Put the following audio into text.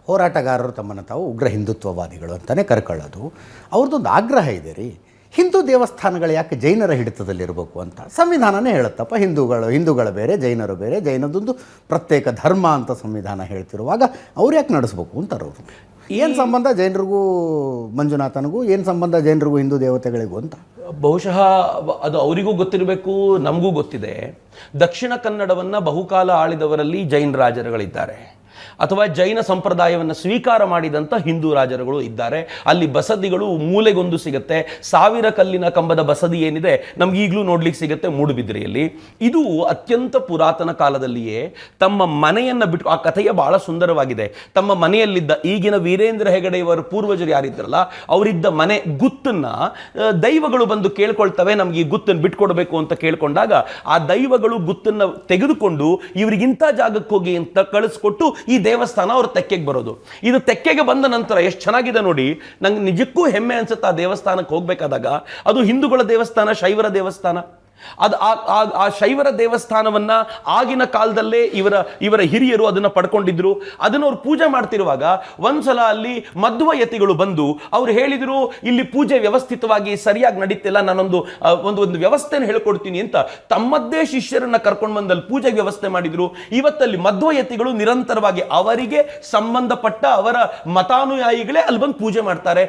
ಹೋರಾಟಗಾರರು ತಮ್ಮನ್ನು ತಾವು ಉಗ್ರ ಹಿಂದುತ್ವವಾದಿಗಳು ಅಂತಲೇ ಕರ್ಕೊಳ್ಳೋದು. ಅವ್ರದ್ದೊಂದು ಆಗ್ರಹ ಇದೆ ರೀ, ಹಿಂದೂ ದೇವಸ್ಥಾನಗಳು ಯಾಕೆ ಜೈನರ ಹಿಡಿತದಲ್ಲಿರಬೇಕು ಅಂತ. ಸಂವಿಧಾನನೇ ಹೇಳುತ್ತಪ್ಪ, ಹಿಂದೂಗಳ ಬೇರೆ, ಜೈನರು ಬೇರೆ, ಜೈನದೊಂದು ಪ್ರತ್ಯೇಕ ಧರ್ಮ ಅಂತ ಸಂವಿಧಾನ ಹೇಳ್ತಿರುವಾಗ ಅವ್ರು ಯಾಕೆ ನಡೆಸ್ಬೇಕು ಅಂತಾರೆ ಅವರು. ಏನು ಸಂಬಂಧ ಜೈನರಿಗೂ ಮಂಜುನಾಥನಿಗೂ, ಏನು ಸಂಬಂಧ ಜೈನರಿಗೂ ಹಿಂದೂ ದೇವತೆಗಳಿಗೂ ಅಂತ. ಬಹುಶಃ ಅದು ಅವರಿಗೂ ಗೊತ್ತಿರಬೇಕು, ನಮಗೂ ಗೊತ್ತಿದೆ. ದಕ್ಷಿಣ ಕನ್ನಡವನ್ನು ಬಹುಕಾಲ ಆಳಿದವರಲ್ಲಿ ಜೈನ ರಾಜರುಗಳಿದ್ದಾರೆ, ಅಥವಾ ಜೈನ ಸಂಪ್ರದಾಯವನ್ನು ಸ್ವೀಕಾರ ಮಾಡಿದಂಥ ಹಿಂದೂ ರಾಜರುಗಳು ಇದ್ದಾರೆ. ಅಲ್ಲಿ ಬಸದಿಗಳು ಮೂಲೆಗೊಂದು ಸಿಗುತ್ತೆ. 1000 ಕಲ್ಲಿನ ಕಂಬದ ಬಸದಿ ಏನಿದೆ ನಮ್ಗೆ ಈಗಲೂ ನೋಡ್ಲಿಕ್ಕೆ ಸಿಗುತ್ತೆ ಮೂಡುಬಿದಿರೆಯಲ್ಲಿ. ಇದು ಅತ್ಯಂತ ಪುರಾತನ ಕಾಲದಲ್ಲಿಯೇ ತಮ್ಮ ಮನೆಯನ್ನು ಬಿಟ್ಟು, ಆ ಕಥೆಯ ಬಹಳ ಸುಂದರವಾಗಿದೆ, ತಮ್ಮ ಮನೆಯಲ್ಲಿದ್ದ ಈಗಿನ ವೀರೇಂದ್ರ ಹೆಗಡೆಯವರ ಪೂರ್ವಜರು ಯಾರಿದ್ರಲ್ಲ ಅವರಿದ್ದ ಮನೆ ಗುತ್ತನ್ನ ದೈವಗಳು ಬಂದು ಕೇಳ್ಕೊಳ್ತವೆ, ನಮ್ಗೆ ಈ ಗುತ್ತನ್ನು ಬಿಟ್ಕೊಡ್ಬೇಕು ಅಂತ ಕೇಳ್ಕೊಂಡಾಗ ಆ ದೈವಗಳು ಗುತ್ತನ್ನು ತೆಗೆದುಕೊಂಡು ಇವರಿಗಿಂತ ಜಾಗಕ್ಕೆ ಹೋಗಿ ಅಂತ ಕಳಿಸ್ಕೊಟ್ಟು ಈ ದೇವಸ್ಥಾನ ಅವ್ರ ತೆಕ್ಕೆಗೆ ಬರೋದು. ಇದು ತೆಕ್ಕೆಗೆ ಬಂದ ನಂತರ ಎಷ್ಟು ಚೆನ್ನಾಗಿದೆ ನೋಡಿ, ನಂಗೆ ನಿಜಕ್ಕೂ ಹೆಮ್ಮೆ ಅನ್ಸುತ್ತೆ ಆ ದೇವಸ್ಥಾನಕ್ಕೆ ಹೋಗ್ಬೇಕಾದಾಗ. ಅದು ಹಿಂದೂಗಳ ದೇವಸ್ಥಾನ, ಶೈವರ ದೇವಸ್ಥಾನ. ಅದು ಆ ಶೈವರ ದೇವಸ್ಥಾನವನ್ನ ಆಗಿನ ಕಾಲದಲ್ಲೇ ಇವರ ಹಿರಿಯರು ಅದನ್ನ ಪಡ್ಕೊಂಡಿದ್ರು. ಅದನ್ನ ಅವ್ರು ಪೂಜೆ ಮಾಡ್ತಿರುವಾಗ ಒಂದ್ಸಲ ಅಲ್ಲಿ ಮಧ್ವಯತಿಗಳು ಬಂದು ಅವ್ರು ಹೇಳಿದ್ರು, ಇಲ್ಲಿ ಪೂಜೆ ವ್ಯವಸ್ಥಿತವಾಗಿ ಸರಿಯಾಗಿ ನಡೀತಿಲ್ಲ, ನಾನೊಂದು ಒಂದು ವ್ಯವಸ್ಥೆನ ಹೇಳ್ಕೊಡ್ತೀನಿ ಅಂತ ತಮ್ಮದ್ದೇ ಶಿಷ್ಯರನ್ನ ಕರ್ಕೊಂಡು ಬಂದಲ್ಲಿ ಪೂಜೆಗೆ ವ್ಯವಸ್ಥೆ ಮಾಡಿದ್ರು. ಇವತ್ತಲ್ಲಿ ಮಧ್ವಯತಿಗಳು ನಿರಂತರವಾಗಿ ಅವರಿಗೆ ಸಂಬಂಧಪಟ್ಟ ಅವರ ಮತಾನುಯಾಯಿಗಳೇ ಅಲ್ಲಿ ಬಂದು ಪೂಜೆ ಮಾಡ್ತಾರೆ.